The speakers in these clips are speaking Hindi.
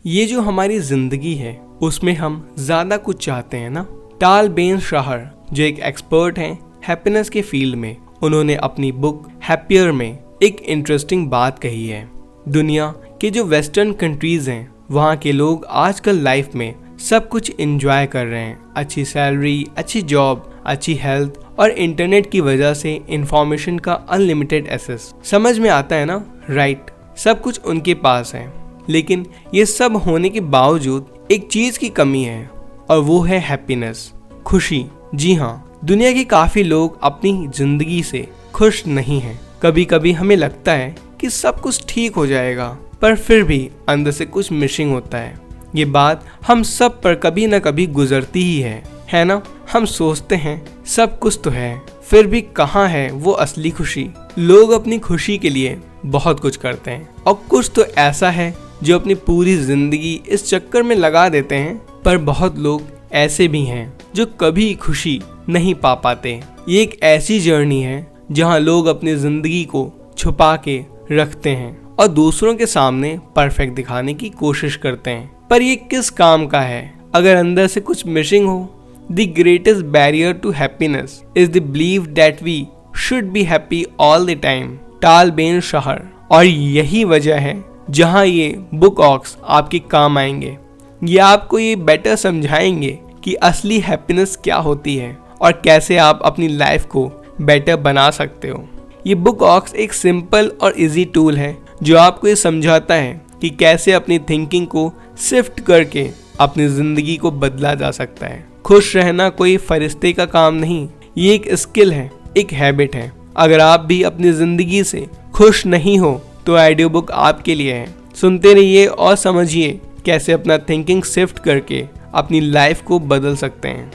ये जो हमारी जिंदगी है उसमें हम ज्यादा कुछ चाहते हैं ना। टाल बेन शाहर जो एक एक्सपर्ट हैं हैप्पीनेस के फील्ड में, उन्होंने अपनी बुक हैप्पियर में एक इंटरेस्टिंग बात कही है। दुनिया के जो वेस्टर्न कंट्रीज हैं वहाँ के लोग आजकल लाइफ में सब कुछ एंजॉय कर रहे हैं। अच्छी सैलरी, अच्छी जॉब, अच्छी हेल्थ और इंटरनेट की वजह से इंफॉर्मेशन का अनलिमिटेड एक्सेस। समझ में आता है ना, राइट? सब कुछ उनके पास है, लेकिन ये सब होने के बावजूद एक चीज की कमी है और वो है हैप्पीनेस, खुशी। जी हाँ, दुनिया के काफी लोग अपनी जिंदगी से खुश नहीं हैं। कभी कभी हमें लगता है कि सब कुछ ठीक हो जाएगा, पर फिर भी अंदर से कुछ मिसिंग होता है। ये बात हम सब पर कभी ना कभी गुजरती ही है ना? हम सोचते हैं सब कुछ तो है, फिर भी कहाँ है वो असली खुशी। लोग अपनी खुशी के लिए बहुत कुछ करते हैं और कुछ तो ऐसा है जो अपनी पूरी जिंदगी इस चक्कर में लगा देते हैं, पर बहुत लोग ऐसे भी हैं जो कभी खुशी नहीं पा पाते। ये एक ऐसी जर्नी है जहाँ लोग अपनी जिंदगी को छुपा के रखते हैं और दूसरों के सामने परफेक्ट दिखाने की कोशिश करते हैं। पर ये किस काम का है अगर अंदर से कुछ मिसिंग हो? The greatest barrier to happiness is the belief that we should be happy all the time. टाल बेन शाहर। और यही वजह है जहां ये बुक ऑक्स आपके काम आएंगे। ये आपको ये बेटर समझाएंगे कि असली हैप्पीनेस क्या होती है और कैसे आप अपनी लाइफ को बेटर बना सकते हो। ये बुक ऑक्स एक सिंपल और इजी टूल है जो आपको ये समझाता है कि कैसे अपनी थिंकिंग को शिफ्ट करके अपनी जिंदगी को बदला जा सकता है। खुश रहना कोई फरिश्ते का काम नहीं, ये एक स्किल है, एक हैबिट है। अगर आप भी अपनी जिंदगी से खुश नहीं हो तो ऑडियो बुक आपके लिए है। सुनते रहिए और समझिए कैसे अपना थिंकिंग शिफ्ट करके अपनी लाइफ को बदल सकते हैं।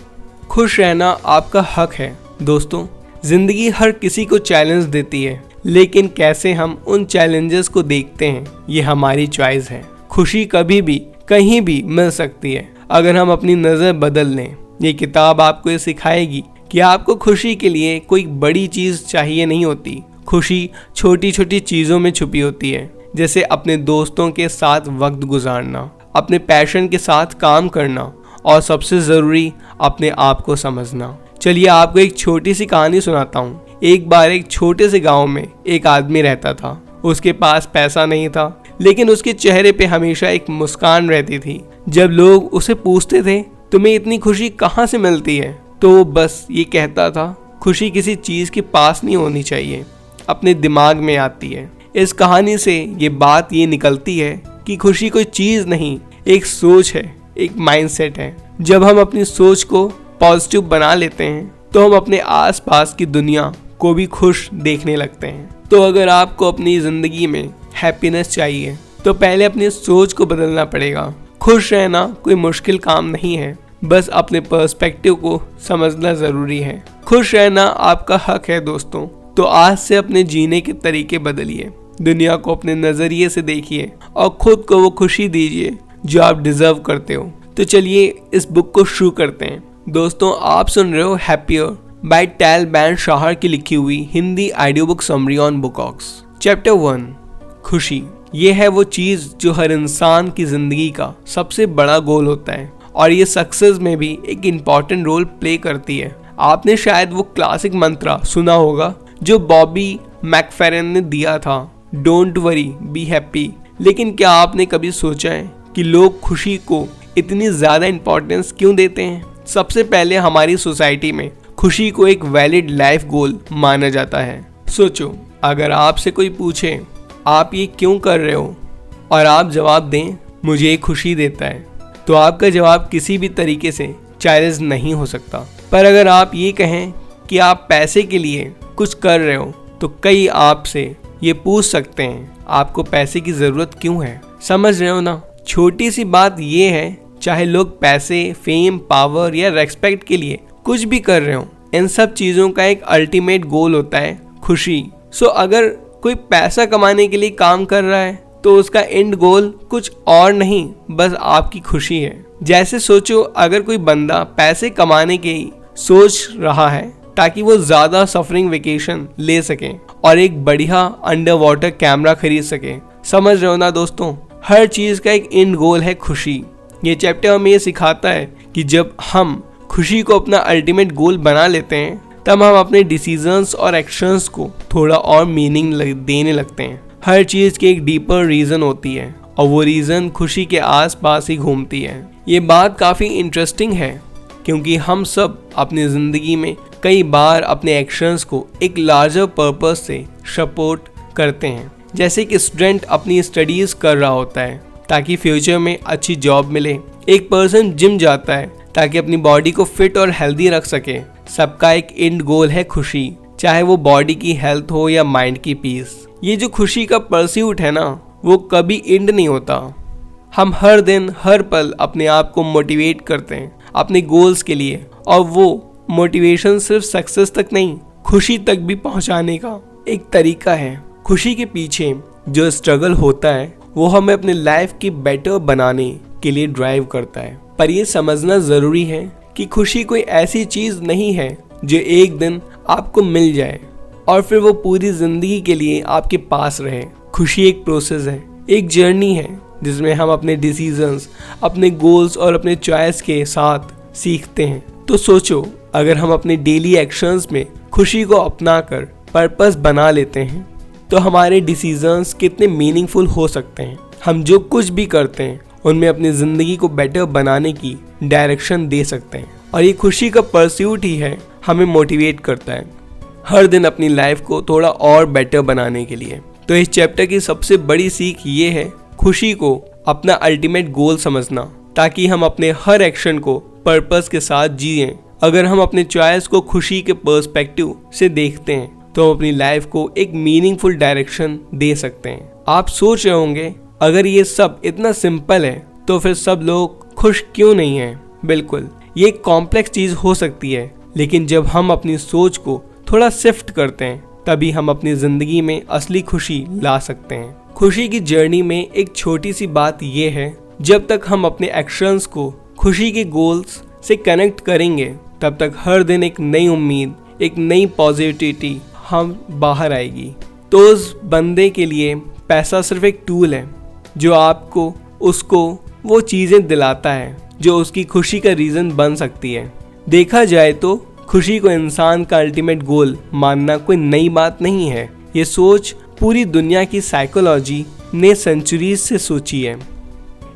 खुश रहना आपका हक है दोस्तों। जिंदगी हर किसी को चैलेंज देती है, लेकिन कैसे हम उन चैलेंजेस को देखते हैं ये हमारी चॉइस है। खुशी कभी भी कहीं भी मिल सकती है अगर हम अपनी नज़र बदल लें। ये किताब आपको ये सिखाएगी कि आपको खुशी के लिए कोई बड़ी चीज़ चाहिए नहीं होती। खुशी छोटी छोटी चीज़ों में छुपी होती है, जैसे अपने दोस्तों के साथ वक्त गुजारना, अपने पैशन के साथ काम करना और सबसे ज़रूरी अपने आप को समझना। चलिए आपको एक छोटी सी कहानी सुनाता हूँ। एक बार एक छोटे से गाँव में एक आदमी रहता था। उसके पास पैसा नहीं था, लेकिन उसके चेहरे पे हमेशा एक मुस्कान रहती थी। जब लोग उसे पूछते थे तुम्हें इतनी खुशी कहाँ से मिलती है, तो वो बस ये कहता था खुशी किसी चीज़ के पास नहीं होनी चाहिए, अपने दिमाग में आती है। इस कहानी से ये बात ये निकलती है कि खुशी कोई चीज़ नहीं, एक सोच है, एक माइंडसेट है। जब हम अपनी सोच को पॉजिटिव बना लेते हैं तो हम अपने आसपास की दुनिया को भी खुश देखने लगते हैं। तो अगर आपको अपनी ज़िंदगी में हैप्पीनेस चाहिए तो पहले अपनी सोच को बदलना पड़ेगा। खुश रहना कोई मुश्किल काम नहीं है, बस अपने पर्सपेक्टिव को समझना ज़रूरी है। खुश रहना आपका हक है दोस्तों। तो आज से अपने जीने के तरीके बदलिए, दुनिया को अपने नज़रिए से देखिए और खुद को वो खुशी दीजिए जो आप डिज़र्व करते हो। तो चलिए इस बुक को शुरू करते हैं। दोस्तों आप सुन रहे हो happier by Tal Ben Shahar की लिखी हुई Hindi audio book summary on Book Ox. Chapter 1, खुशी। ये है वो चीज़ जो हर इंसान की ज़िंदगी का सबसे बड़ा गोल होता है और ये सक्सेस में भी एक इम्पॉर्टेंट रोल प्ले करती है। आपने शायद वो क्लासिक मंत्रा सुना होगा जो बॉबी मैकफेरन ने दिया था, डोंट वरी बी हैप्पी। लेकिन क्या आपने कभी सोचा है कि लोग खुशी को इतनी ज़्यादा इम्पोर्टेंस क्यों देते हैं? सबसे पहले हमारी सोसाइटी में खुशी को एक वैलिड लाइफ गोल माना जाता है। सोचो, अगर आपसे कोई पूछे आप ये क्यों कर रहे हो और आप जवाब दें मुझे खुशी देता है, तो आपका जवाब किसी भी तरीके से जायज़ नहीं हो सकता। पर अगर आप ये कहें कि आप पैसे के लिए कुछ कर रहे हो तो कई आपसे ये पूछ सकते हैं आपको पैसे की ज़रूरत क्यों है। समझ रहे हो ना? छोटी सी बात ये है, चाहे लोग पैसे, फेम, पावर या रेस्पेक्ट के लिए कुछ भी कर रहे हो, इन सब चीज़ों का एक अल्टीमेट गोल होता है खुशी। सो अगर कोई पैसा कमाने के लिए काम कर रहा है तो उसका एंड गोल कुछ और नहीं, बस आपकी खुशी है। जैसे सोचो, अगर कोई बंदा पैसे कमाने के ही सोच रहा है ताकि वो ज़्यादा सफरिंग वेकेशन ले सके और एक बढ़िया अंडर वाटर कैमरा खरीद सके, समझ रहे हो ना दोस्तों? हर चीज का एक एंड गोल है खुशी। ये चैप्टर हमें ये सिखाता है कि जब हम खुशी को अपना अल्टीमेट गोल बना लेते हैं तब हम अपने डिसीजंस और एक्शंस को थोड़ा और मीनिंग देने लगते हैं। हर चीज की एक डीपर रीजन होती है और वो रीजन खुशी के आसपास ही घूमती है। ये बात काफी इंटरेस्टिंग है क्योंकि हम सब अपनी जिंदगी में कई बार अपने एक्शंस को एक लार्जर पर्पस से सपोर्ट करते हैं। जैसे कि स्टूडेंट अपनी स्टडीज कर रहा होता है ताकि फ्यूचर में अच्छी जॉब मिले, एक पर्सन जिम जाता है ताकि अपनी बॉडी को फिट और हेल्दी रख सके। सबका एक एंड गोल है खुशी, चाहे वो बॉडी की हेल्थ हो या माइंड की पीस। ये जो खुशी का परस्यूट है ना, वो कभी एंड नहीं होता। हम हर दिन हर पल अपने आप को मोटिवेट करते हैं अपने गोल्स के लिए, और वो मोटिवेशन सिर्फ सक्सेस तक नहीं, खुशी तक भी पहुंचाने का एक तरीका है। खुशी के पीछे जो स्ट्रगल होता है वो हमें अपने लाइफ की बेटर बनाने के लिए ड्राइव करता है। पर ये समझना जरूरी है कि खुशी कोई ऐसी चीज नहीं है जो एक दिन आपको मिल जाए और फिर वो पूरी जिंदगी के लिए आपके पास रहे। खुशी एक प्रोसेस है, एक जर्नी है जिसमें हम अपने डिसीजंस, अपने गोल्स और अपने चॉइस के साथ सीखते हैं। तो सोचो, अगर हम अपने डेली एक्शंस में खुशी को अपनाकर पर्पस बना लेते हैं तो हमारे डिसीजंस कितने मीनिंगफुल हो सकते हैं। हम जो कुछ भी करते हैं उनमें अपनी जिंदगी को बेटर बनाने की डायरेक्शन दे सकते हैं, और ये खुशी का परस्यूट ही है हमें मोटिवेट करता है हर दिन अपनी लाइफ को थोड़ा और बेटर बनाने के लिए। तो इस चैप्टर की सबसे बड़ी सीख ये है खुशी को अपना अल्टीमेट गोल समझना, ताकि हम अपने हर एक्शन को पर्पस के साथ जिएं। अगर हम अपने चॉइस को खुशी के पर्सपेक्टिव से देखते हैं तो हम अपनी लाइफ को एक मीनिंगफुल डायरेक्शन दे सकते हैं। आप सोच रहे होंगे, अगर ये सब इतना सिंपल है तो फिर सब लोग खुश क्यों नहीं हैं? बिल्कुल, ये एक कॉम्प्लेक्स चीज हो सकती है, लेकिन जब हम अपनी सोच को थोड़ा शिफ्ट करते हैं तभी हम अपनी जिंदगी में असली खुशी ला सकते हैं। खुशी की जर्नी में एक छोटी सी बात ये है, जब तक हम अपने एक्शंस को खुशी के गोल्स से कनेक्ट करेंगे तब तक हर दिन एक नई उम्मीद, एक नई पॉजिटिविटी हम बाहर आएगी। तो उस बंदे के लिए पैसा सिर्फ एक टूल है जो आपको उसको वो चीजें दिलाता है जो उसकी खुशी का रीजन बन सकती है। देखा जाए तो खुशी को इंसान का अल्टीमेट गोल मानना कोई नई बात नहीं है। ये सोच पूरी दुनिया की साइकोलॉजी ने सेंचुरीज से सोची है।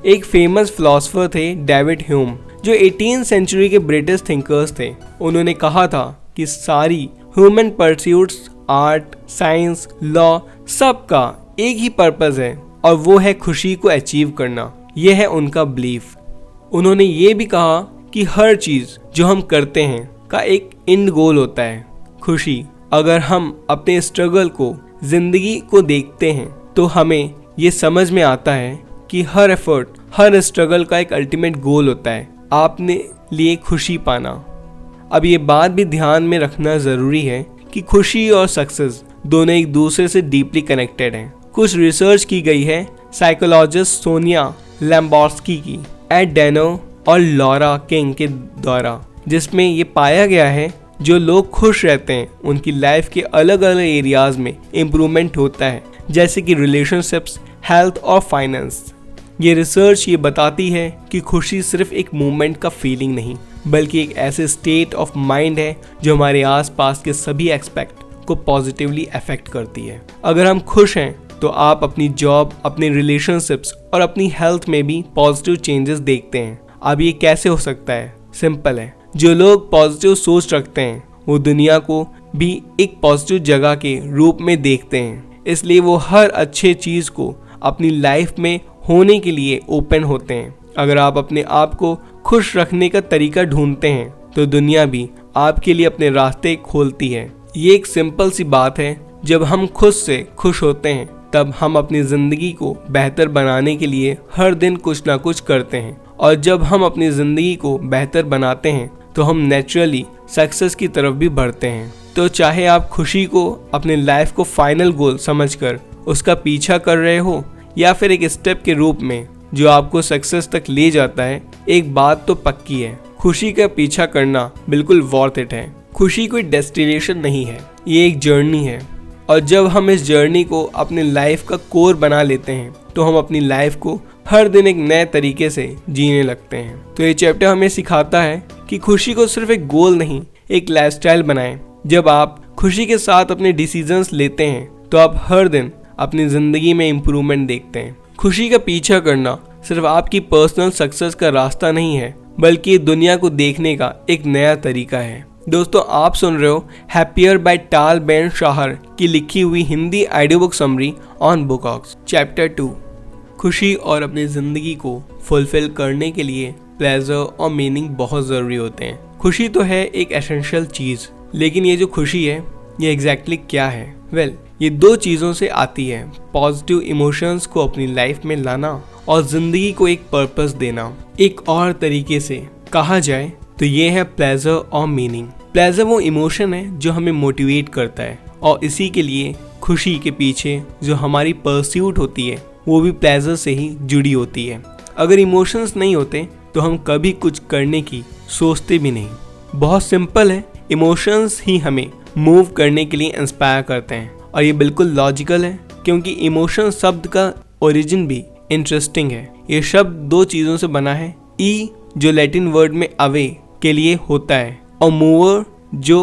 एक फेमस फिलोसोफर थे डेविड ह्यूम, जो 18th सेंचुरी के ब्रिटिश थिंकर्स थे। उन्होंने कहा था कि सारी human pursuits, art, science, law, सबका एक ही पर्पस है और वो है खुशी को अचीव करना। यह है उनका बिलीफ। उन्होंने ये भी कहा कि हर चीज जो हम करते हैं का एक एंड गोल होता है, खुशी। अगर हम अपने स्ट्रगल को, जिंदगी को देखते हैं तो हमें ये समझ में आता है कि हर एफर्ट, हर स्ट्रगल का एक अल्टीमेट गोल होता है, आपने लिए खुशी पाना। अब ये बात भी ध्यान में रखना जरूरी है कि खुशी और सक्सेस दोनों एक दूसरे से डीपली कनेक्टेड हैं। कुछ रिसर्च की गई है साइकोलॉजिस्ट सोनिया लैम्बॉर्स्की की, एड डेनो और लॉरा किंग के द्वारा, जिसमें ये पाया गया है जो लोग खुश रहते हैं उनकी लाइफ के अलग अलग एरियाज में इम्प्रूवमेंट होता है, जैसे कि रिलेशनशिप्स, हेल्थ और फाइनेंस। ये रिसर्च ये बताती है कि खुशी सिर्फ एक मूवमेंट का फीलिंग नहीं, बल्कि एक ऐसे स्टेट ऑफ माइंड है जो हमारे आसपास के सभी एस्पेक्ट को पॉजिटिवली अफेक्ट करती है। अगर हम खुश हैं तो आप अपनी जॉब, अपने रिलेशनशिप्स और अपनी हेल्थ में भी पॉजिटिव चेंजेस देखते हैं। अब ये कैसे हो सकता है? सिंपल है, जो लोग पॉजिटिव सोच रखते हैं वो दुनिया को भी एक पॉजिटिव जगह के रूप में देखते हैं, इसलिए वो हर अच्छे चीज को अपनी लाइफ में होने के लिए ओपन होते हैं। अगर आप अपने आप को खुश रखने का तरीका ढूंढते हैं तो दुनिया भी आपके लिए अपने रास्ते खोलती है। ये एक सिंपल सी बात है, जब हम खुद से खुश होते हैं तब हम अपनी जिंदगी को बेहतर बनाने के लिए हर दिन कुछ ना कुछ करते हैं, और जब हम अपनी जिंदगी को बेहतर बनाते हैं तो हम नेचुरली सक्सेस की तरफ भी बढ़ते हैं। तो चाहे आप खुशी को अपने लाइफ को फाइनल गोल समझकर उसका पीछा कर रहे हो या फिर एक स्टेप के रूप में जो आपको सक्सेस तक ले जाता है, एक बात तो पक्की है, खुशी का पीछा करना बिल्कुल वर्थ इट है। खुशी कोई डेस्टिनेशन नहीं है, ये एक जर्नी है, और जब हम इस जर्नी को अपने लाइफ का कोर बना लेते हैं तो हम अपनी लाइफ को हर दिन एक नए तरीके से जीने लगते हैं। तो ये चैप्टर हमें सिखाता है कि खुशी को सिर्फ एक गोल नहीं, एक लाइफस्टाइल बनाएं। जब आप खुशी के साथ अपने डिसीजंस लेते हैं तो आप हर दिन अपनी जिंदगी में इम्प्रूवमेंट देखते हैं। खुशी का पीछा करना सिर्फ आपकी पर्सनल सक्सेस का रास्ता नहीं है, बल्कि दुनिया को देखने का एक नया तरीका है। दोस्तों, आप सुन रहे हो happier by Tal Ben Shahar की लिखी हुई Hindi audio book summary on Bookox. Chapter 2, खुशी और अपनी जिंदगी को फुलफिल करने के लिए प्लेजर और मीनिंग बहुत जरूरी होते हैं। खुशी तो है एक एसेंशियल चीज, लेकिन ये जो खुशी है ये एग्जैक्टली क्या है? वेल, ये दो चीजों से आती है। पॉजिटिव इमोशंस को अपनी लाइफ में लाना और जिंदगी को एक पर्पस देना। एक और तरीके से कहा जाए तो ये है प्लेजर और मीनिंग। प्लेजर वो इमोशन है जो हमें मोटिवेट करता है, और इसी के लिए खुशी के पीछे जो हमारी परस्यूट होती है वो भी प्लेजर से ही जुड़ी होती है। अगर इमोशंस नहीं होते तो हम कभी कुछ करने की सोचते भी नहीं। बहुत सिंपल है, इमोशंस ही हमें मूव करने के लिए इंस्पायर करते हैं, और ये बिल्कुल लॉजिकल है क्योंकि इमोशन शब्द का ओरिजिन भी इंटरेस्टिंग है। ये शब्द दो चीजों से बना है, ई जो लैटिन वर्ड में अवे के लिए होता है, और मूवर जो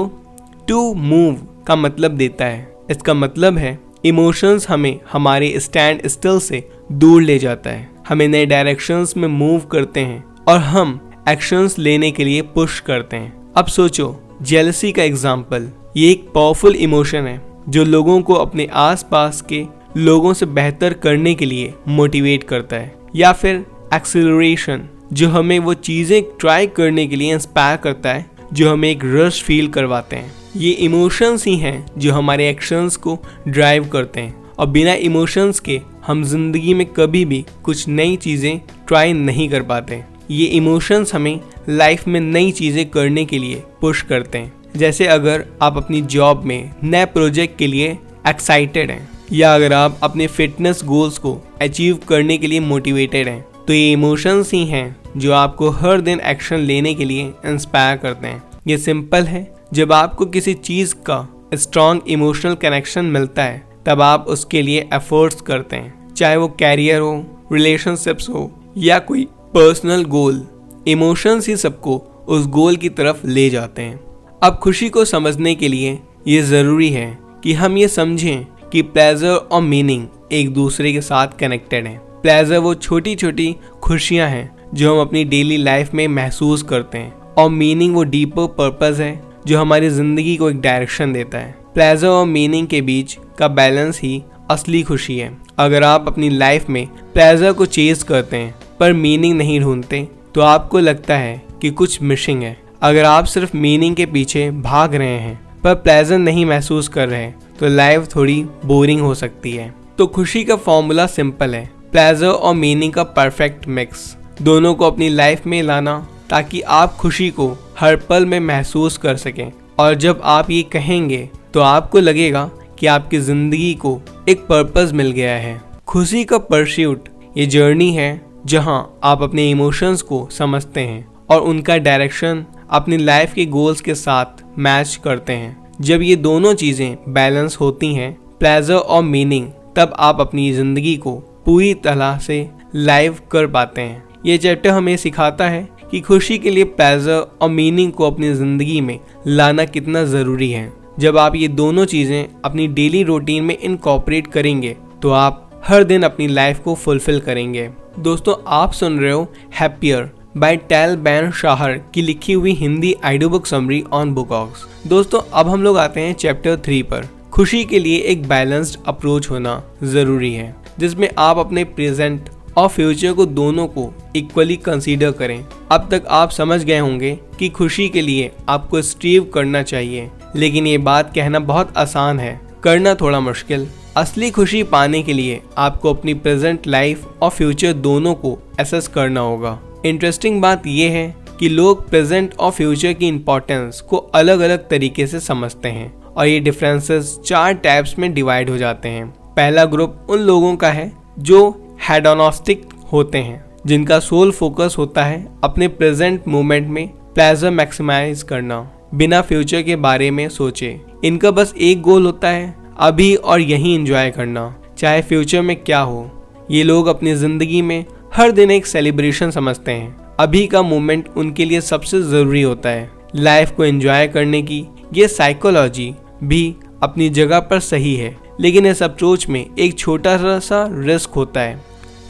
टू मूव का मतलब देता है। इसका मतलब है इमोशंस हमें हमारे स्टैंड स्टिल से दूर ले जाता है, हमें नए डायरेक्शंस में मूव करते हैं और हम एक्शंस लेने के लिए पुश करते हैं। अब सोचो, जेलसी का एग्जाम्पल, ये एक पावरफुल इमोशन है जो लोगों को अपने आसपास के लोगों से बेहतर करने के लिए मोटिवेट करता है। या फिर एक्सेलरेशन जो हमें वो चीजें ट्राई करने के लिए इंस्पायर करता है जो हमें एक रश फील करवाते हैं। ये इमोशंस ही हैं जो हमारे एक्शंस को ड्राइव करते हैं, और बिना इमोशंस के हम जिंदगी में कभी भी कुछ नई चीजें ट्राई नहीं कर पाते। ये इमोशंस हमें लाइफ में नई चीजें करने के लिए पुश करते हैं। जैसे अगर आप अपनी जॉब में नए प्रोजेक्ट के लिए एक्साइटेड हैं, या अगर आप अपने फिटनेस गोल्स को अचीव करने के लिए मोटिवेटेड हैं, तो ये इमोशंस ही हैं जो आपको हर दिन एक्शन लेने के लिए इंस्पायर करते हैं। ये सिंपल है, जब आपको किसी चीज का स्ट्रॉन्ग इमोशनल कनेक्शन मिलता है तब आप उसके लिए एफर्ट्स करते हैं, चाहे वो कैरियर हो, रिलेशनशिप्स हो या कोई पर्सनल गोल। इमोशंस ही सबको उस गोल की तरफ ले जाते हैं। अब खुशी को समझने के लिए ये जरूरी है कि हम ये समझें कि प्लेजर और मीनिंग एक दूसरे के साथ कनेक्टेड हैं। प्लेजर वो छोटी छोटी खुशियां हैं जो हम अपनी डेली लाइफ में महसूस करते हैं, और मीनिंग वो डीपर पर्पस है जो हमारी जिंदगी को एक डायरेक्शन देता है। प्लेजर और मीनिंग के बीच का बैलेंस ही असली खुशी है। अगर आप अपनी लाइफ में प्लेजर को चेज करते हैं पर मीनिंग नहीं ढूंढते तो आपको लगता है कि कुछ मिसिंग है। अगर आप सिर्फ मीनिंग के पीछे भाग रहे हैं पर प्लेजर नहीं महसूस कर रहे तो लाइफ थोड़ी बोरिंग हो सकती है। तो खुशी का फॉर्मूला सिंपल है, प्लेजर और मीनिंग का परफेक्ट मिक्स। दोनों को अपनी लाइफ में लाना ताकि आप खुशी को हर पल में महसूस कर सकें, और जब आप ये कहेंगे तो आपको लगेगा कि आपकी जिंदगी को एक पर्पस मिल गया है। खुशी का परस्यूट ये जर्नी है जहां आप अपने इमोशंस को समझते हैं और उनका डायरेक्शन अपनी लाइफ के गोल्स के साथ मैच करते हैं। जब ये दोनों चीजें बैलेंस होती हैं, प्लेजर और मीनिंग, तब आप अपनी जिंदगी को पूरी तरह से लाइव कर पाते हैं। ये चैप्टर हमें सिखाता है कि खुशी के लिए प्लेजर और मीनिंग को अपनी जिंदगी में लाना कितना जरूरी है। जब आप ये दोनों चीजें अपनी डेली रूटीन में इनकॉर्पोरेट करेंगे तो आप हर दिन अपनी लाइफ को फुलफिल करेंगे। दोस्तों, आप सुन रहे हो happier by Tal Ben Shahar की लिखी हुई Hindi audio book summary on Bookox. दोस्तों, अब हम लोग आते हैं चैप्टर 3 पर। खुशी के लिए एक बैलेंस्ड अप्रोच होना जरूरी है, जिसमें आप अपने प्रेजेंट और फ्यूचर को दोनों को इक्वली कंसीडर करें। अब तक आप समझ गए होंगे कि खुशी के लिए आपको स्ट्रीव करना चाहिए, लेकिन ये बात कहना बहुत आसान है, करना थोड़ा मुश्किल। असली खुशी पाने के लिए आपको अपनी प्रेजेंट लाइफ और फ्यूचर दोनों को एसेस करना होगा। इंटरेस्टिंग बात यह है कि लोग प्रेजेंट और फ्यूचर की इम्पोर्टेंस को अलग अलग तरीके से समझते हैं, और ये डिफरेंसेस 4 टाइप्स में डिवाइड हो जाते हैं। पहला ग्रुप उन लोगों का है जो हेडोनिस्टिक होते हैं, जिनका सोल फोकस होता है अपने प्रेजेंट मोमेंट में प्लेजर मैक्सिमाइज करना, बिना फ्यूचर के बारे में सोचे। इनका बस एक गोल होता है, अभी और यहीं एंजॉय करना, चाहे फ्यूचर में क्या हो। ये लोग अपनी जिंदगी में हर दिन एक सेलिब्रेशन समझते हैं। अभी का मोमेंट उनके लिए सबसे जरूरी होता है। लाइफ को एंजॉय करने की ये साइकोलॉजी भी अपनी जगह पर सही है, लेकिन इस अप्रोच में एक छोटा सा रिस्क होता है,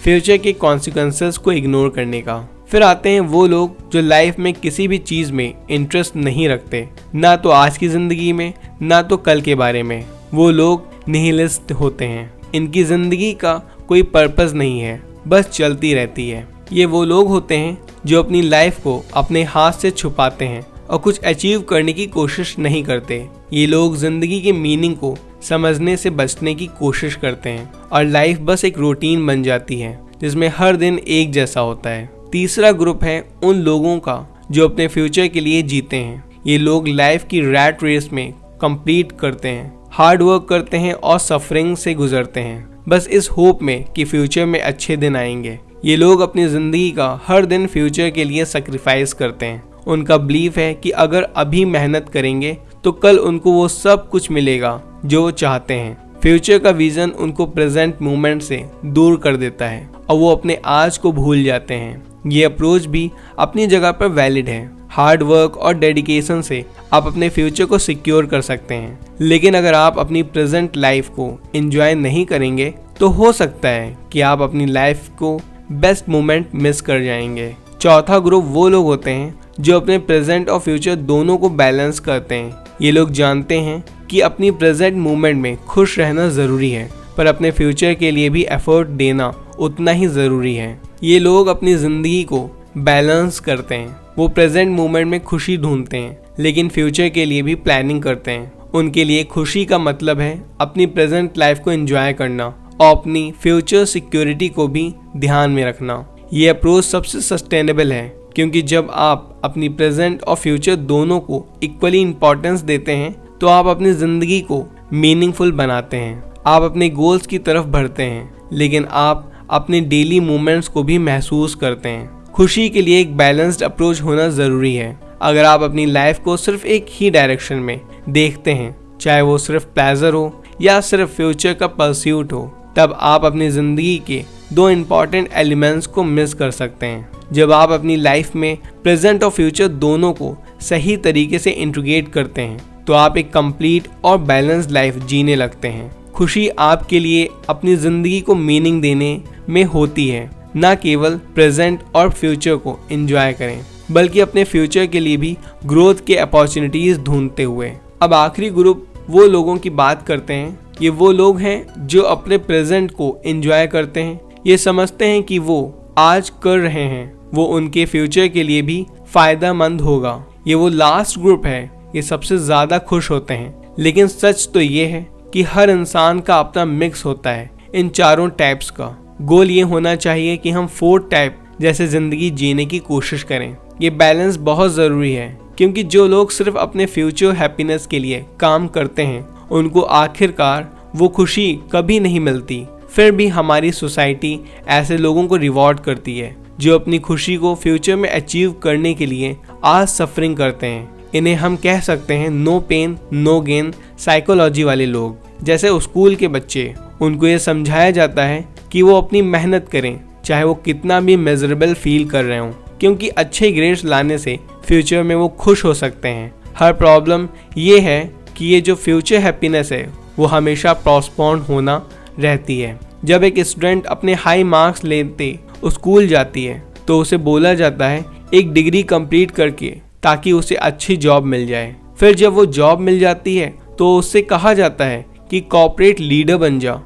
फ्यूचर के कॉन्सिक्वेंसेस को इग्नोर करने का। फिर आते हैं वो लोग जो लाइफ में किसी भी चीज में इंटरेस्ट नहीं रखते, ना तो आज की जिंदगी में ना तो कल के बारे में। वो लोग निहिलिस्ट होते हैं। इनकी जिंदगी का कोई पर्पस नहीं है, बस चलती रहती है। ये वो लोग होते हैं जो अपनी लाइफ को अपने हाथ से छुपाते हैं और कुछ अचीव करने की कोशिश नहीं करते। ये लोग जिंदगी के मीनिंग को समझने से बचने की कोशिश करते हैं और लाइफ बस एक रूटीन बन जाती है जिसमें हर दिन एक जैसा होता है। तीसरा ग्रुप है उन लोगों का जो अपने फ्यूचर के लिए जीते हैं। ये लोग लाइफ की रैट रेस में कंप्लीट करते हैं, हार्ड वर्क करते हैं और सफरिंग से गुजरते हैं, बस इस होप में कि फ्यूचर में अच्छे दिन आएंगे। ये लोग अपनी जिंदगी का हर दिन फ्यूचर के लिए सैक्रिफाइस करते हैं। उनका बिलीफ है कि अगर अभी मेहनत करेंगे तो कल उनको वो सब कुछ मिलेगा जो वो चाहते हैं। फ्यूचर का विजन उनको प्रेजेंट मोमेंट से दूर कर देता है और वो अपने आज को भूल जाते हैं। ये अप्रोच भी अपनी जगह पर वैलिड है। हार्ड वर्क और डेडिकेशन से आप अपने फ्यूचर को सिक्योर कर सकते हैं, लेकिन अगर आप अपनी प्रेजेंट लाइफ को एंजॉय नहीं करेंगे तो हो सकता है कि आप अपनी लाइफ को बेस्ट मोमेंट मिस कर जाएंगे। चौथा ग्रुप वो लोग होते हैं जो अपने प्रेजेंट और फ्यूचर दोनों को बैलेंस करते हैं। ये लोग जानते हैं कि अपनी प्रेजेंट मोमेंट में खुश रहना ज़रूरी है, पर अपने फ्यूचर के लिए भी एफर्ट देना उतना ही ज़रूरी है। ये लोग अपनी ज़िंदगी को बैलेंस करते हैं। वो प्रेजेंट मोमेंट में खुशी ढूंढते हैं, लेकिन फ्यूचर के लिए भी प्लानिंग करते हैं। उनके लिए खुशी का मतलब है अपनी प्रेजेंट लाइफ को एंजॉय करना और अपनी फ्यूचर सिक्योरिटी को भी ध्यान में रखना। ये अप्रोच सबसे सस्टेनेबल है, क्योंकि जब आप अपनी प्रेजेंट और फ्यूचर दोनों को इक्वली इम्पोर्टेंस देते हैं तो आप अपनी ज़िंदगी को मीनिंगफुल बनाते हैं। आप अपने गोल्स की तरफ बढ़ते हैं, लेकिन आप अपने डेली मोमेंट्स को भी महसूस करते हैं। खुशी के लिए एक बैलेंस्ड अप्रोच होना ज़रूरी है। अगर आप अपनी लाइफ को सिर्फ एक ही डायरेक्शन में देखते हैं, चाहे वो सिर्फ प्लेजर हो या सिर्फ फ्यूचर का परस्यूट हो, तब आप अपनी ज़िंदगी के दो इम्पॉर्टेंट एलिमेंट्स को मिस कर सकते हैं। जब आप अपनी लाइफ में प्रेजेंट और फ्यूचर दोनों को सही तरीके से इंटीग्रेट करते हैं तो आप एक कंप्लीट और बैलेंस्ड लाइफ जीने लगते हैं। खुशी आपके लिए अपनी ज़िंदगी को मीनिंग देने में होती है, ना केवल प्रेजेंट और फ्यूचर को एंजॉय करें, बल्कि अपने फ्यूचर के लिए भी ग्रोथ के अपॉर्चुनिटीज़ ढूंढते हुए। अब आखिरी ग्रुप वो लोगों की बात करते हैं। ये वो लोग हैं जो अपने प्रेजेंट को एंजॉय करते हैं। ये समझते हैं कि वो आज कर रहे हैं वो उनके फ्यूचर के लिए भी फायदेमंद होगा। ये वो लास्ट ग्रुप है, ये सबसे ज़्यादा खुश होते हैं। लेकिन सच तो ये है कि हर इंसान का अपना मिक्स होता है इन चारों टाइप्स का। गोल ये होना चाहिए कि हम 4 टाइप जैसे ज़िंदगी जीने की कोशिश करें। ये बैलेंस बहुत ज़रूरी है, क्योंकि जो लोग सिर्फ अपने फ्यूचर हैप्पीनेस के लिए काम करते हैं उनको आखिरकार वो खुशी कभी नहीं मिलती। फिर भी हमारी सोसाइटी ऐसे लोगों को रिवॉर्ड करती है जो अपनी खुशी को फ्यूचर में अचीव करने के लिए आज सफरिंग करते हैं। इन्हें हम कह सकते हैं no pain no gain psychology वाले लोग। जैसे स्कूल के बच्चे, उनको ये समझाया जाता है कि वो अपनी मेहनत करें, चाहे वो कितना भी मेजरेबल फील कर रहे हों, क्योंकि अच्छे ग्रेड्स लाने से फ्यूचर में वो खुश हो सकते हैं। हर प्रॉब्लम ये है कि ये जो फ्यूचर हैप्पीनेस है वो हमेशा पोस्टपोन होना रहती है। जब एक स्टूडेंट अपने हाई मार्क्स लेते स्कूल जाती है तो उसे बोला जाता है एक डिग्री कंप्लीट करके, ताकि उसे अच्छी जॉब मिल जाए। फिर जब वो जॉब मिल जाती है तो उससे कहा जाता है कि कॉर्पोरेट लीडर बन जा।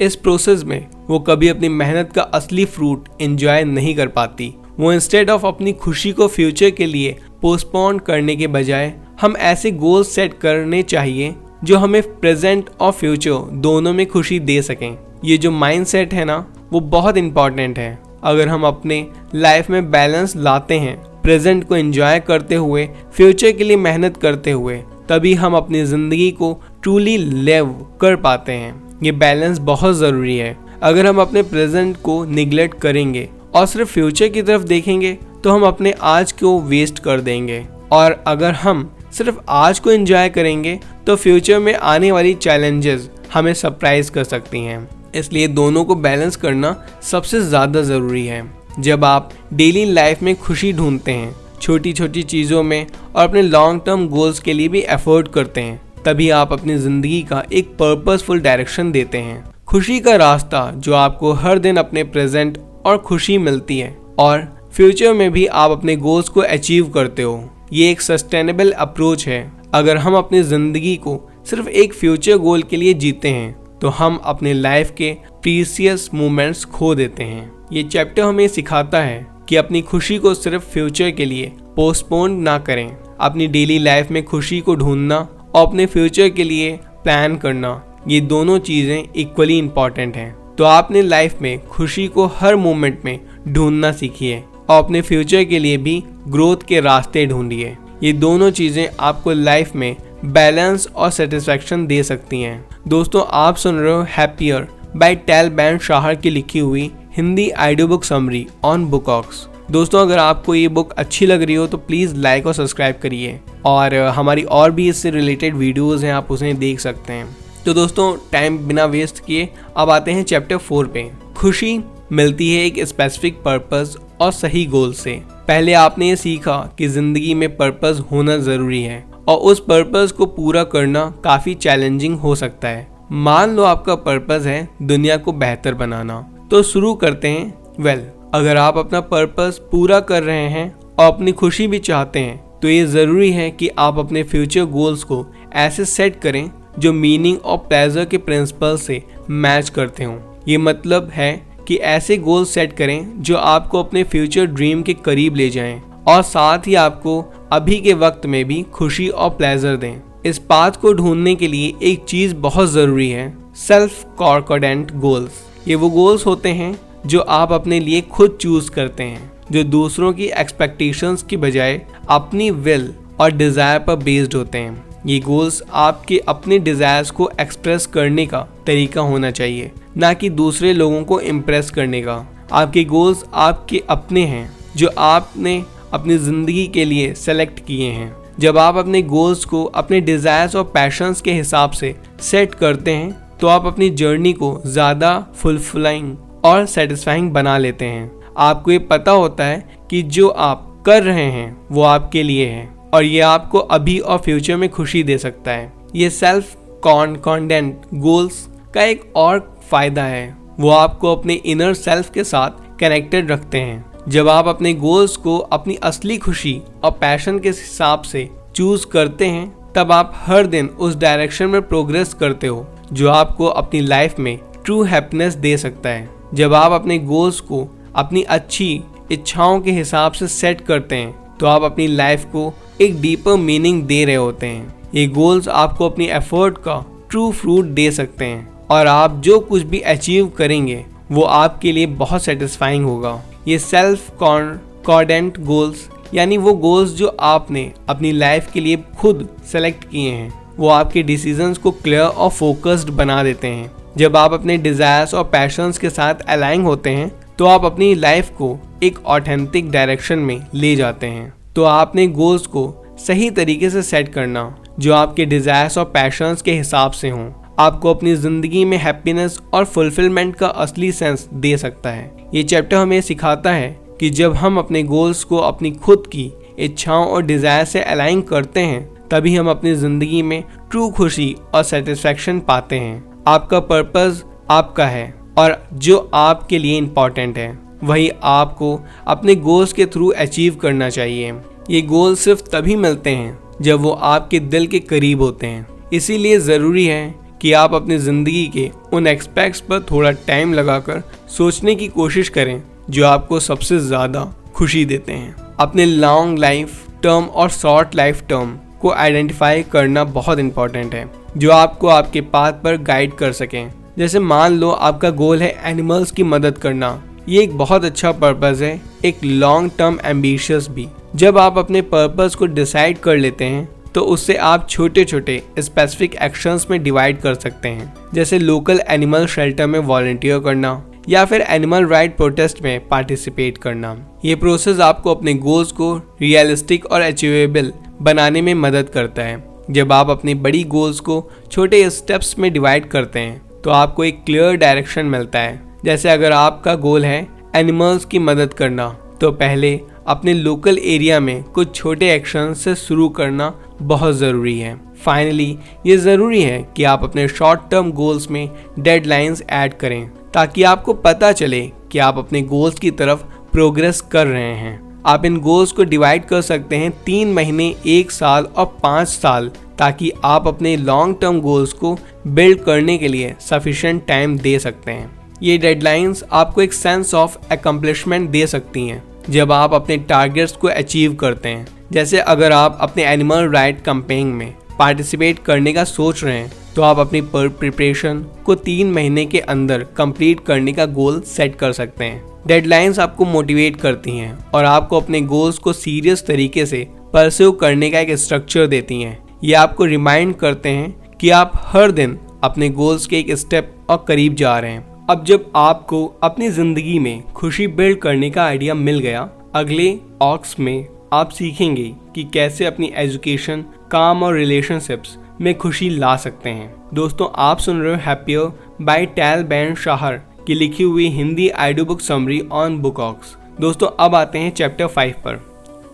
इस प्रोसेस में वो कभी अपनी मेहनत का असली फ्रूट एंजॉय नहीं कर पाती। वो इंस्टेड ऑफ अपनी खुशी को फ्यूचर के लिए पोस्टपोन करने के बजाय हम ऐसे गोल सेट करने चाहिए जो हमें प्रेजेंट और फ्यूचर दोनों में खुशी दे सकें। ये जो माइंडसेट है ना, वो बहुत इंपॉर्टेंट है। अगर हम अपने लाइफ में बैलेंस लाते हैं, प्रेजेंट को एंजॉय करते हुए फ्यूचर के लिए मेहनत करते हुए, तभी हम अपनी ज़िंदगी को ट्रूली लिव कर पाते हैं। ये बैलेंस बहुत ज़रूरी है। अगर हम अपने प्रेजेंट को निगलेक्ट करेंगे और सिर्फ फ्यूचर की तरफ देखेंगे तो हम अपने आज को वेस्ट कर देंगे, और अगर हम सिर्फ आज को एंजॉय करेंगे तो फ्यूचर में आने वाली चैलेंजेस हमें सरप्राइज कर सकती हैं। इसलिए दोनों को बैलेंस करना सबसे ज़्यादा ज़रूरी है। जब आप डेली लाइफ में खुशी ढूंढते हैं, छोटी छोटी चीज़ों में, और अपने लॉन्ग टर्म गोल्स के लिए भी एफर्ट करते हैं, तभी आप अपनी ज़िंदगी का एक पर्पसफुल डायरेक्शन देते हैं। खुशी का रास्ता जो आपको हर दिन अपने प्रेजेंट और खुशी मिलती है और फ्यूचर में भी आप अपने गोल्स को अचीव करते हो, ये एक सस्टेनेबल अप्रोच है। अगर हम अपनी ज़िंदगी को सिर्फ एक फ्यूचर गोल के लिए जीते हैं तो हम अपने लाइफ के प्रीसियस मोमेंट्स खो देते हैं। ये चैप्टर हमें सिखाता है कि अपनी खुशी को सिर्फ फ्यूचर के लिए पोस्टपोन ना करें। अपनी डेली लाइफ में खुशी को ढूंढना और अपने फ्यूचर के लिए प्लान करना, ये दोनों चीज़ें इक्वली इम्पॉर्टेंट हैं। तो आपने लाइफ में खुशी को हर मोमेंट में ढूंढना सीखिए और अपने फ्यूचर के लिए भी ग्रोथ के रास्ते ढूंढिए। ये दोनों चीज़ें आपको लाइफ में बैलेंस और सेटिस्फैक्शन दे सकती हैं। दोस्तों, आप सुन रहे हो हैप्पियर बाय टैल बेन-शाहर की लिखी हुई Hindi audio book summary on Bookox. दोस्तों, अगर आपको ये बुक अच्छी लग रही हो तो प्लीज़ लाइक और सब्सक्राइब करिए, और हमारी और भी इससे रिलेटेड वीडियोज़ हैं, आप उसे देख सकते हैं। तो दोस्तों, टाइम बिना वेस्ट किए अब आते हैं चैप्टर 4 पे। खुशी मिलती है एक स्पेसिफिक पर्पस और सही गोल से। पहले आपने ये सीखा कि ज़िंदगी में पर्पस होना ज़रूरी है और उस पर्पस को पूरा करना काफ़ी चैलेंजिंग हो सकता है। मान लो आपका पर्पस है दुनिया को बेहतर बनाना, तो शुरू करते हैं। अगर आप अपना पर्पस पूरा कर रहे हैं और अपनी खुशी भी चाहते हैं तो ये ज़रूरी है कि आप अपने फ्यूचर गोल्स को ऐसे सेट करें जो मीनिंग और प्लेजर के प्रिंसिपल से मैच करते हों। ये मतलब है कि ऐसे गोल सेट करें जो आपको अपने फ्यूचर ड्रीम के करीब ले जाएं और साथ ही आपको अभी के वक्त में भी खुशी और प्लेजर दें। इस पाथ को ढूंढने के लिए एक चीज़ बहुत ज़रूरी है, सेल्फ कॉन्फिडेंट गोल्स। ये वो गोल्स होते हैं जो आप अपने लिए खुद चूज करते हैं, जो दूसरों की एक्सपेक्टेशंस की बजाय अपनी विल और डिज़ायर पर बेस्ड होते हैं। ये गोल्स आपके अपने डिज़ायर्स को एक्सप्रेस करने का तरीका होना चाहिए, ना कि दूसरे लोगों को इम्प्रेस करने का। आपके गोल्स आपके अपने हैं जो आपने अपनी ज़िंदगी के लिए सेलेक्ट किए हैं। जब आप अपने गोल्स को अपने डिज़ायर्स और पैशंस के हिसाब से सेट करते हैं तो आप अपनी जर्नी को ज़्यादा फुलफिलिंग और सेटिस्फाइंग बना लेते हैं। आपको ये पता होता है कि जो आप कर रहे हैं वो आपके लिए है और ये आपको अभी और फ्यूचर में खुशी दे सकता है। ये सेल्फ कॉन्फिडेंट गोल्स का एक और फायदा है, वो आपको अपने इनर सेल्फ के साथ कनेक्टेड रखते हैं। जब आप अपने गोल्स को अपनी असली खुशी और पैशन के हिसाब से चूज करते हैं तब आप हर दिन उस डायरेक्शन में प्रोग्रेस करते हो जो आपको अपनी लाइफ में ट्रू हैप्पीनेस दे सकता है। जब आप अपने गोल्स को अपनी अच्छी इच्छाओं के हिसाब से सेट करते हैं तो आप अपनी लाइफ को एक डीपर मीनिंग दे रहे होते हैं। ये गोल्स आपको अपनी एफर्ट का ट्रू फ्रूट दे सकते हैं और आप जो कुछ भी अचीव करेंगे वो आपके लिए बहुत सेटिस्फाइंग होगा। ये सेल्फ कॉन्फिडेंट गोल्स यानी वो गोल्स जो आपने अपनी लाइफ के लिए खुद सेलेक्ट किए हैं, वो आपके डिसीजंस को क्लियर और फोकस्ड बना देते हैं। जब आप अपने डिज़ायर्स और पैशंस के साथ अलाइन होते हैं तो आप अपनी लाइफ को एक ऑथेंटिक डायरेक्शन में ले जाते हैं। तो आपने गोल्स को सही तरीके से सेट करना जो आपके डिज़ायर्स और पैशंस के हिसाब से हों, आपको अपनी ज़िंदगी में हैप्पीनेस और फुलफिलमेंट का असली सेंस दे सकता है। ये चैप्टर हमें सिखाता है कि जब हम अपने गोल्स को अपनी खुद की इच्छाओं और डिज़ायर से अलाइन करते हैं तभी हम अपनी ज़िंदगी में ट्रू खुशी और सेटिस्फैक्शन पाते हैं। आपका पर्पस आपका है और जो आपके लिए इम्पॉर्टेंट है वही आपको अपने गोल्स के थ्रू अचीव करना चाहिए। ये गोल सिर्फ तभी मिलते हैं जब वो आपके दिल के करीब होते हैं। इसीलिए ज़रूरी है कि आप अपनी ज़िंदगी के उन एस्पेक्ट्स पर थोड़ा टाइम लगाकर सोचने की कोशिश करें जो आपको सबसे ज़्यादा खुशी देते हैं। अपने लॉन्ग लाइफ टर्म और शॉर्ट लाइफ टर्म को आइडेंटिफाई करना बहुत इम्पॉर्टेंट है जो आपको आपके पाथ पर गाइड कर सकें। जैसे मान लो आपका गोल है एनिमल्स की मदद करना, ये एक बहुत अच्छा पर्पस है, एक लॉन्ग टर्म एम्बिशियस भी। जब आप अपने पर्पस को डिसाइड कर लेते हैं तो उससे आप छोटे छोटे स्पेसिफिक एक्शंस में डिवाइड कर सकते हैं, जैसे लोकल एनिमल शेल्टर में वॉलंटियर करना या फिर एनिमल राइट प्रोटेस्ट में पार्टिसिपेट करना। ये प्रोसेस आपको अपने गोल्स को रियलिस्टिक और अचीवेबल बनाने में मदद करता है। जब आप अपने बड़ी गोल्स को छोटे स्टेप्स में डिवाइड करते हैं तो आपको एक क्लियर डायरेक्शन मिलता है। जैसे अगर आपका गोल है एनिमल्स की मदद करना, तो पहले अपने लोकल एरिया में कुछ छोटे एक्शन से शुरू करना बहुत ज़रूरी है। फाइनली ये ज़रूरी है कि आप अपने शॉर्ट टर्म गोल्स में डेडलाइंस ऐड करें, ताकि आपको पता चले कि आप अपने गोल्स की तरफ प्रोग्रेस कर रहे हैं। आप इन गोल्स को डिवाइड कर सकते हैं 3 महीने, 1 साल और 5 साल, ताकि आप अपने लॉन्ग टर्म गोल्स को बिल्ड करने के लिए सफिशिएंट टाइम दे सकते हैं। ये डेडलाइंस आपको एक सेंस ऑफ अकम्प्लिशमेंट दे सकती हैं जब आप अपने टारगेट्स को अचीव करते हैं। जैसे अगर आप अपने एनिमल राइट कैंपेन में पार्टिसिपेट करने का सोच रहे हैं, तो आप अपनी प्रिपरेशन को 3 महीने के अंदर कंप्लीट करने का गोल सेट कर सकते हैं। डेडलाइंस आपको मोटिवेट करती हैं और आपको अपने गोल्स को सीरियस तरीके से परस्यू करने का एक स्ट्रक्चर देती हैं। ये आपको रिमाइंड करते हैं कि आप हर दिन अपने गोल्स के एक स्टेप और करीब जा रहे हैं। अब जब आपको अपनी जिंदगी में खुशी बिल्ड करने का आइडिया मिल गया, अगले ऑक्स में आप सीखेंगे कि कैसे अपनी एजुकेशन, काम और रिलेशनशिप्स में खुशी ला सकते हैं। दोस्तों, आप सुन रहे हो happier by Tal Ben Shahar की लिखी हुई Hindi audio book summary on Bookox. दोस्तों, अब आते हैं चैप्टर 5 पर।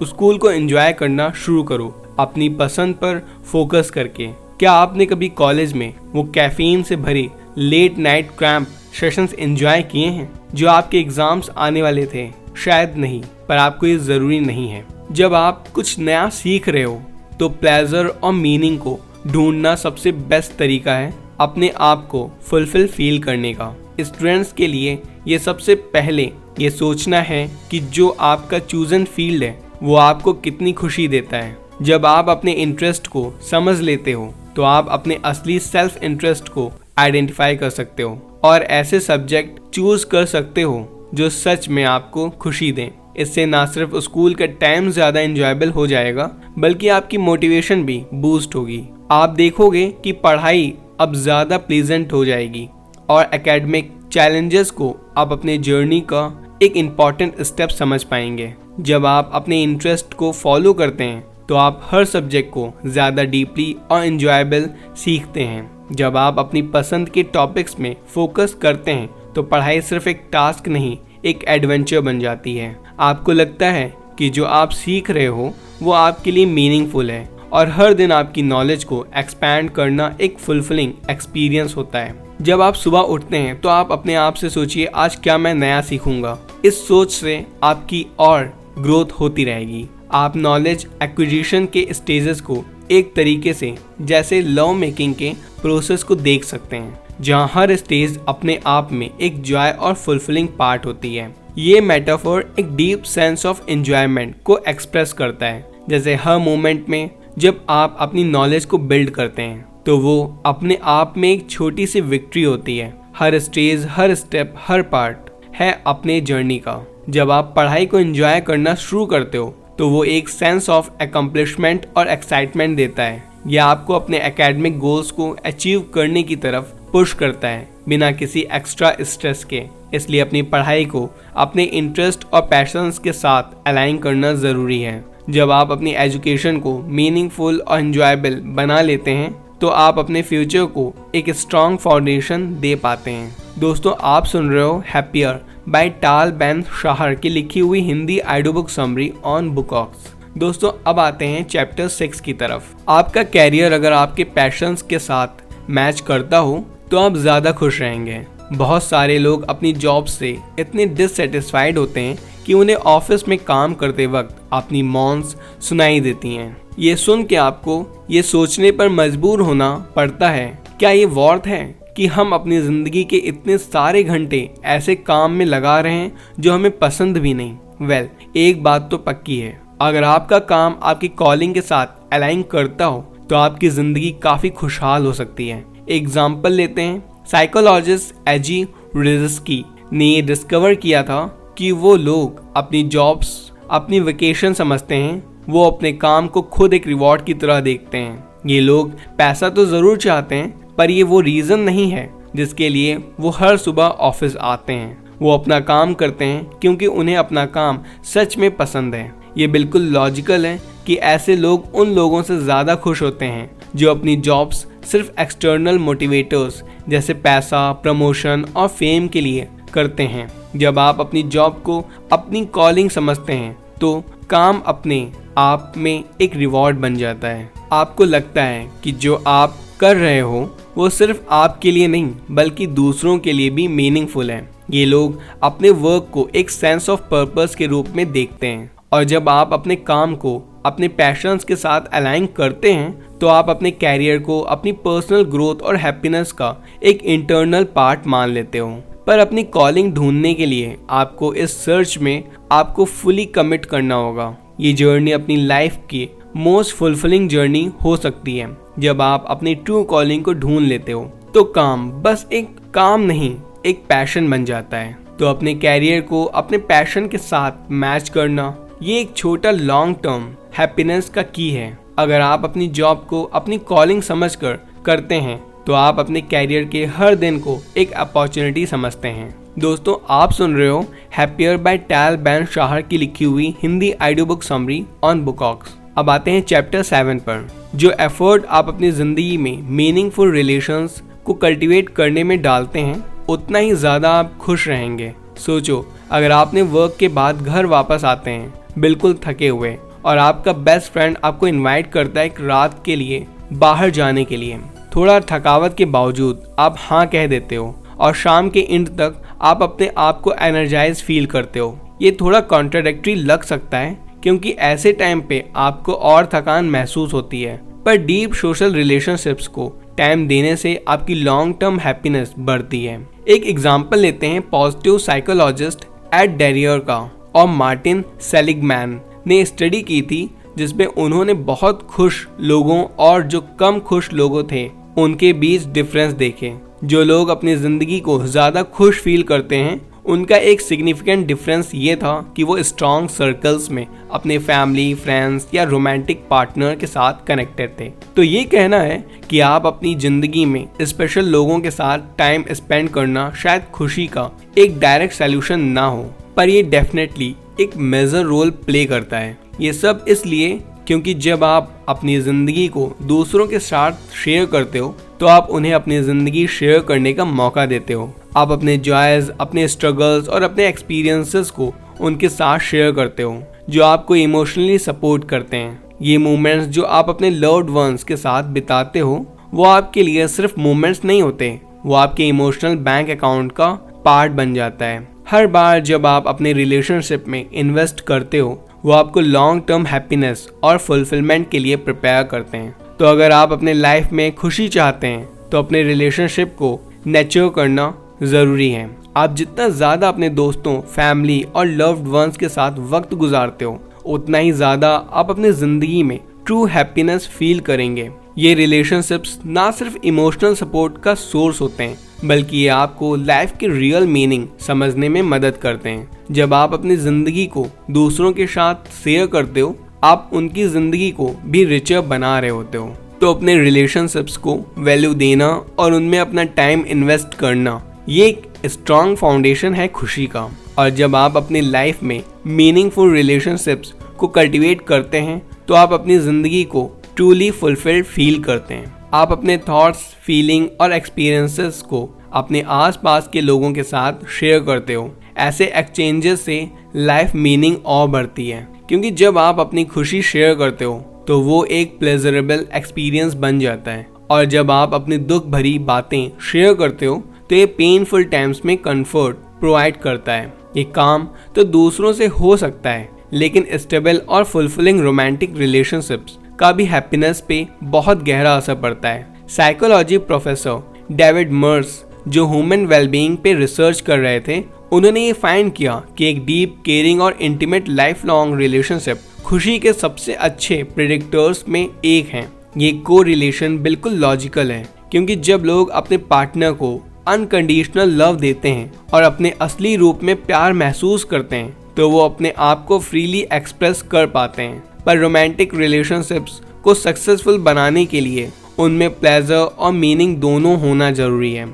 स्कूल को एंजॉय करना शुरू करो अपनी पसंद पर फोकस करके। क्या आपने कभी कॉलेज में वो कैफीन से भरी late night cram sessions enjoy किए हैं जो आपके एग्जाम्स आने वाले थे? शायद नहीं, पर आपको ये जरूरी नहीं है। जब आप कुछ नया सीख रहे हो तो प्लेजर और मीनिंग को ढूंढना सबसे बेस्ट तरीका है अपने आप को फुलफिल फील करने का। स्टूडेंट्स के लिए ये सबसे पहले ये सोचना है कि जो आपका चूजन फील्ड है वो आपको कितनी खुशी देता है। जब आप अपने इंटरेस्ट को समझ लेते हो तो आप अपने असली सेल्फ इंटरेस्ट को आइडेंटिफाई कर सकते हो और ऐसे सब्जेक्ट चूज कर सकते हो जो सच में आपको खुशी दें। इससे ना सिर्फ स्कूल का टाइम ज़्यादा एंजॉयबल हो जाएगा, बल्कि आपकी मोटिवेशन भी बूस्ट होगी। आप देखोगे कि पढ़ाई अब ज़्यादा प्लीजेंट हो जाएगी और एकेडमिक चैलेंजेस को आप अपने जर्नी का एक इम्पॉर्टेंट स्टेप समझ पाएंगे। जब आप अपने इंटरेस्ट को फॉलो करते हैं तो आप हर सब्जेक्ट को ज़्यादा डीपली और एंजॉयबल सीखते हैं। जब आप अपनी पसंद के टॉपिक्स में फोकस करते हैं तो पढ़ाई सिर्फ एक टास्क नहीं, एक एडवेंचर बन जाती है। आपको लगता है कि जो आप सीख रहे हो वो आपके लिए मीनिंगफुल है और हर दिन आपकी नॉलेज को एक्सपैंड करना एक फुलफिलिंग एक्सपीरियंस होता है। जब आप सुबह उठते हैं तो आप अपने आप से सोचिए, आज क्या मैं नया सीखूंगा। इस सोच से आपकी और ग्रोथ होती रहेगी। आप नॉलेज एक्विजिशन के स्टेजेस को एक तरीके से जैसे लव मेकिंग के प्रोसेस को देख सकते हैं, जहां हर स्टेज अपने आप में एक जॉय और फुलफिलिंग पार्ट होती है। ये मेटाफोर एक डीप सेंस ऑफ एंजॉयमेंट को एक्सप्रेस करता है। जैसे हर मोमेंट में जब आप अपनी नॉलेज को बिल्ड करते हैं तो वो अपने आप में एक छोटी सी विक्ट्री होती है। हर स्टेज, हर स्टेप, हर पार्ट है अपने जर्नी का। जब आप पढ़ाई को एंजॉय करना शुरू करते हो तो वो एक सेंस ऑफ अकम्प्लिशमेंट और एक्साइटमेंट देता है। यह आपको अपने एकेडमिक गोल्स को अचीव करने की तरफ पुश करता है बिना किसी एक्स्ट्रा स्ट्रेस के। इसलिए अपनी पढ़ाई को अपने इंटरेस्ट और पैशंस के साथ अलाइन करना ज़रूरी है। जब आप अपनी एजुकेशन को मीनिंगफुल और एंजॉयबल बना लेते हैं तो आप अपने फ्यूचर को एक स्ट्रॉन्ग फाउंडेशन दे पाते हैं। दोस्तों, आप सुन रहे हो happier by Tal Ben Shahar की लिखी हुई Hindi audio book summary on Bookox. दोस्तों, अब आते हैं चैप्टर 6 की तरफ। आपका कैरियर अगर आपके पैशंस के साथ मैच करता हो तो आप ज़्यादा खुश रहेंगे। बहुत सारे लोग अपनी जॉब से इतने डिससेटिस्फाइड होते हैं कि उन्हें ऑफिस में काम करते वक्त अपनी मॉन्स सुनाई देती हैं। ये सुन के आपको ये सोचने पर मजबूर होना पड़ता है, क्या ये वर्थ है कि हम अपनी ज़िंदगी के इतने सारे घंटे ऐसे काम में लगा रहे हैं जो हमें पसंद भी नहीं। एक बात तो पक्की है, अगर आपका काम आपकी कॉलिंग के साथ अलाइन करता हो तो आपकी ज़िंदगी काफ़ी खुशहाल हो सकती है। एग्जाम्पल लेते हैं, साइकोलॉजिस्ट एजी रिजस्की ने ये डिस्कवर किया था कि वो लोग अपनी जॉब्स अपनी वेकेशन समझते हैं। वो अपने काम को खुद एक रिवॉर्ड की तरह देखते हैं। ये लोग पैसा तो ज़रूर चाहते हैं, पर ये वो रीज़न नहीं है जिसके लिए वो हर सुबह ऑफिस आते हैं। वो अपना काम करते हैं क्योंकि उन्हें अपना काम सच में पसंद है। ये बिल्कुल लॉजिकल है कि ऐसे लोग उन लोगों से ज़्यादा खुश होते हैं जो अपनी जॉब्स सिर्फ एक्सटर्नल मोटिवेटर्स जैसे पैसा, प्रमोशन और फेम के लिए करते हैं। जब आप अपनी जॉब को अपनी कॉलिंग समझते हैं तो काम अपने आप में एक रिवॉर्ड बन जाता है। आपको लगता है कि जो आप कर रहे हो वो सिर्फ आपके लिए नहीं बल्कि दूसरों के लिए भी मीनिंगफुल है। ये लोग अपने वर्क को एक सेंस ऑफ पर्पस के रूप में देखते हैं और जब आप अपने काम को अपने पैशंस के साथ अलाइन करते हैं तो आप अपने कैरियर को अपनी पर्सनल ग्रोथ और हैप्पीनेस का एक इंटरनल पार्ट मान लेते हो। पर अपनी कॉलिंग ढूंढने के लिए आपको इस सर्च में आपको फुली कमिट करना होगा। ये जर्नी अपनी लाइफ की मोस्ट फुलफिलिंग जर्नी हो सकती है। जब आप अपनी ट्रू कॉलिंग को ढूंढ लेते हो तो काम बस एक काम नहीं, एक पैशन बन जाता है। तो अपने कैरियर को अपने पैशन के साथ मैच करना ये एक छोटा लॉन्ग टर्म हैप्पीनेस का की है। अगर आप अपनी जॉब को अपनी कॉलिंग समझकर करते हैं तो आप अपने कैरियर के हर दिन को एक अपॉर्चुनिटी समझते हैं। दोस्तों, आप सुन रहे हो हैप्पियर बाय टैल बेन-शाहर की लिखी हुई Hindi audio book summary on Bookox. अब आते हैं चैप्टर 7 पर। जो एफर्ट आप अपनी जिंदगी में मीनिंगफुल रिलेशंस को कल्टीवेट करने में डालते हैं उतना ही ज्यादा आप खुश रहेंगे। सोचो, अगर आपने वर्क के बाद घर वापस आते हैं बिल्कुल थके हुए और आपका बेस्ट फ्रेंड आपको इनवाइट करता है एक रात के लिए बाहर जाने के लिए। थोड़ा थकावट के बावजूद आप हाँ कह देते हो और शाम के एंड तक आप अपने आप को एनर्जाइज फील करते हो। ये थोड़ा कॉन्ट्राडिक्टरी लग सकता है क्योंकि ऐसे टाइम पे आपको और थकान महसूस होती है, पर डीप सोशल रिलेशनशिप्स को टाइम देने से आपकी लॉन्ग टर्म हैप्पीनेस बढ़ती है। एक एग्जांपल लेते हैं पॉजिटिव साइकोलॉजिस्ट एड डेरियर का और मार्टिन सेलिगमैन ने स्टडी की थी जिसमें उन्होंने बहुत खुश लोगों और जो कम खुश लोगों थे उनके बीच डिफरेंस देखे। जो लोग अपनी जिंदगी को ज्यादा खुश फील करते हैं उनका एक सिग्निफिकेंट डिफरेंस ये था कि वो स्ट्रॉन्ग सर्कल्स में अपने फैमिली, फ्रेंड्स या रोमांटिक पार्टनर के साथ कनेक्टेड थे। तो ये कहना है कि आप अपनी जिंदगी में स्पेशल लोगों के साथ टाइम स्पेंड करना शायद खुशी का एक डायरेक्ट सॉल्यूशन ना हो, पर ये डेफिनेटली एक मेजर रोल प्ले करता है। ये सब इसलिए क्योंकि जब आप अपनी जिंदगी को दूसरों के साथ शेयर करते हो तो आप उन्हें अपनी जिंदगी शेयर करने का मौका देते हो। आप अपने जॉयज, अपने स्ट्रगल्स और अपने एक्सपीरियंसेस को उनके साथ शेयर करते हो जो आपको इमोशनली सपोर्ट करते हैं। ये मोमेंट्स जो आप अपने लव्ड वंस के साथ बिताते हो वो आपके लिए सिर्फ मोमेंट्स नहीं होते, वो आपके इमोशनल बैंक अकाउंट का पार्ट बन जाता है। हर बार जब आप अपने रिलेशनशिप में इन्वेस्ट करते हो वो आपको लॉन्ग टर्म हैप्पीनेस और फुलफिलमेंट के लिए प्रिपेयर करते हैं। तो अगर आप अपने लाइफ में खुशी चाहते हैं तो अपने रिलेशनशिप को नेचर करना ज़रूरी है। आप जितना ज़्यादा अपने दोस्तों, फैमिली और लव्ड वंस के साथ वक्त गुजारते हो उतना ही ज़्यादा आप अपनी ज़िंदगी में ट्रू हैप्पीनेस फील करेंगे। ये रिलेशनशिप्स ना सिर्फ इमोशनल सपोर्ट का सोर्स होते हैं बल्कि ये आपको लाइफ की रियल मीनिंग समझने में मदद करते हैं। जब आप अपनी ज़िंदगी को दूसरों के साथ शेयर करते हो आप उनकी ज़िंदगी को भी रिचर बना रहे होते हो। तो अपने रिलेशनशिप्स को वैल्यू देना और उनमें अपना टाइम इन्वेस्ट करना ये एक स्ट्रॉन्ग फाउंडेशन है खुशी का। और जब आप अपनी लाइफ में मीनिंगफुल रिलेशनशिप्स को कल्टीवेट करते हैं तो आप अपनी ज़िंदगी को ट्रूली फुलफिल्ड फील करते हैं। आप अपने थॉट्स, फीलिंग और एक्सपीरियंसेस को अपने आसपास के लोगों के साथ शेयर करते हो। ऐसे एक्सचेंजेस से लाइफ मीनिंग और बढ़ती है क्योंकि जब आप अपनी खुशी शेयर करते हो तो वो एक प्लेजरेबल एक्सपीरियंस बन जाता है और जब आप अपनी दुख भरी बातें शेयर करते हो तो ये पेनफुल टाइम्स में कंफर्ट प्रोवाइड करता है। ये काम तो दूसरों से हो सकता है लेकिन स्टेबल और फुलफिलिंग रोमांटिक रिलेशनशिप्स का भी हैप्पीनेस पे बहुत गहरा असर पड़ता है। साइकोलॉजी प्रोफेसर डेविड मर्स जो ह्यूमन वेलबीइंग पे रिसर्च कर रहे थे उन्होंने ये फाइंड किया कि एक डीप, केयरिंग और इंटीमेट लाइफ लॉन्ग रिलेशनशिप खुशी के सबसे अच्छे प्रेडिक्टर्स में एक हैं। ये को रिलेशन बिल्कुल लॉजिकल है क्योंकि जब लोग अपने पार्टनर को अनकंडीशनल लव देते हैं और अपने असली रूप में प्यार महसूस करते हैं तो वो अपने आप को फ्रीली एक्सप्रेस कर पाते हैं। पर रोमांटिक रिलेशनशिप्स को सक्सेसफुल बनाने के लिए उनमें प्लेजर और मीनिंग दोनों होना जरूरी है।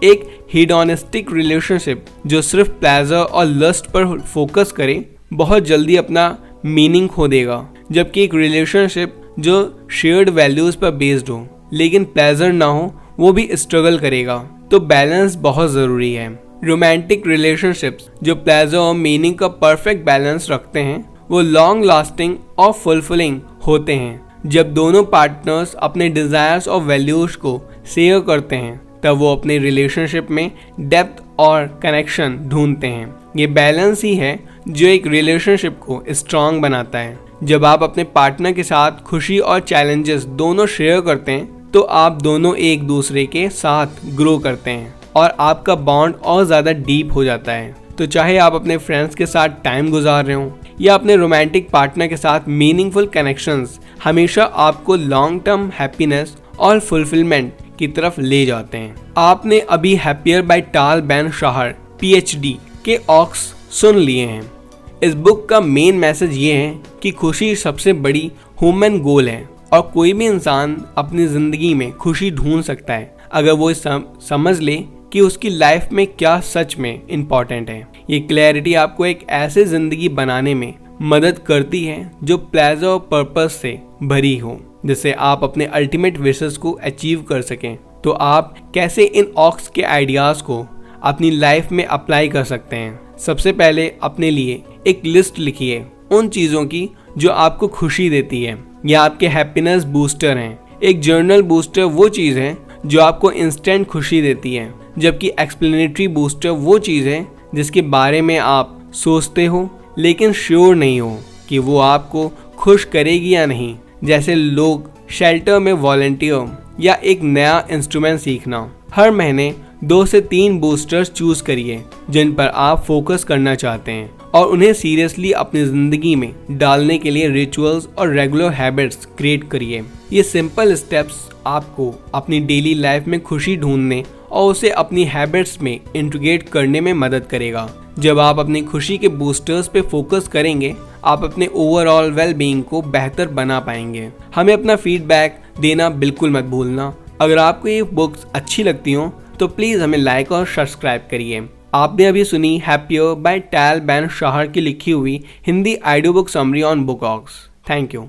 एक हेडोनिस्टिक रिलेशनशिप जो सिर्फ प्लेजर और लस्ट पर फोकस करे बहुत जल्दी अपना मीनिंग खो देगा, जबकि एक रिलेशनशिप जो शेयर्ड वैल्यूज पर बेस्ड हो लेकिन प्लेजर ना हो वो भी स्ट्रगल करेगा। तो बैलेंस बहुत ज़रूरी है। रोमांटिक रिलेशनशिप्स जो प्लेजर और मीनिंग का परफेक्ट बैलेंस रखते हैं वो लॉन्ग लास्टिंग और फुलफिलिंग होते हैं। जब दोनों पार्टनर्स अपने डिज़ायर्स और वैल्यूज़ को शेयर करते हैं तब वो अपने रिलेशनशिप में डेप्थ और कनेक्शन ढूंढते हैं। ये बैलेंस ही है जो एक रिलेशनशिप को स्ट्रांग बनाता है। जब आप अपने पार्टनर के साथ खुशी और चैलेंजेस दोनों शेयर करते हैं तो आप दोनों एक दूसरे के साथ ग्रो करते हैं और आपका बॉन्ड और ज़्यादा डीप हो जाता है। तो चाहे आप अपने फ्रेंड्स के साथ टाइम गुजार रहे हो या अपने रोमांटिक पार्टनर के साथ मीनिंगफुल कनेक्शंस हमेशा आपको लॉन्ग टर्म हैप्पीनेस और फुलफिलमेंट की तरफ ले जाते हैं। आपने अभी happier by Tal Ben shower PhD के ऑक्स सुन लिए हैं। इस बुक का मेन मैसेज ये है कि खुशी सबसे बड़ी ह्यूमन गोल है और कोई भी इंसान अपनी ज़िंदगी में खुशी ढूंढ सकता है अगर वो समझ ले कि उसकी लाइफ में क्या सच में इम्पॉर्टेंट है। ये क्लैरिटी आपको एक ऐसे ज़िंदगी बनाने में मदद करती है जो प्लेजर और पर्पस से भरी हो, जिससे आप अपने अल्टीमेट विशेस को अचीव कर सकें। तो आप कैसे इन ऑक्स के आइडियाज़ को अपनी लाइफ में अप्लाई कर सकते हैं? सबसे पहले अपने लिए एक लिस्ट लिखिए उन चीज़ों की जो आपको खुशी देती है या आपके हैप्पीनेस बूस्टर हैं। एक जर्नल बूस्टर वो चीज़ है जो आपको इंस्टेंट खुशी देती है, जबकि एक्सप्लेनेटरी बूस्टर वो चीज़ है जिसके बारे में आप सोचते हो लेकिन श्योर नहीं हो कि वो आपको खुश करेगी या नहीं। जैसे लोग शेल्टर में वॉलंटियर या एक नया इंस्ट्रूमेंट सीखना। हर महीने 2 से 3 बूस्टर्स चूज करिए जिन पर आप फोकस करना चाहते हैं और उन्हें सीरियसली अपनी ज़िंदगी में डालने के लिए रिचुअल्स और रेगुलर हैबिट्स क्रिएट करिए। ये सिंपल स्टेप्स आपको अपनी डेली लाइफ में खुशी ढूंढने और उसे अपनी हैबिट्स में इंटीग्रेट करने में मदद करेगा। जब आप अपनी खुशी के बूस्टर्स पे फोकस करेंगे आप अपने ओवरऑल वेलबीइंग को बेहतर बना पाएंगे। हमें अपना फीडबैक देना बिल्कुल मत भूलना। अगर आपको ये बुक्स अच्छी लगती हो तो प्लीज़ हमें लाइक और सब्सक्राइब करिए। आपने अभी सुनी Happier by Tal Ben Shahar की लिखी हुई Hindi audio book summary on Book Ox. Thank you.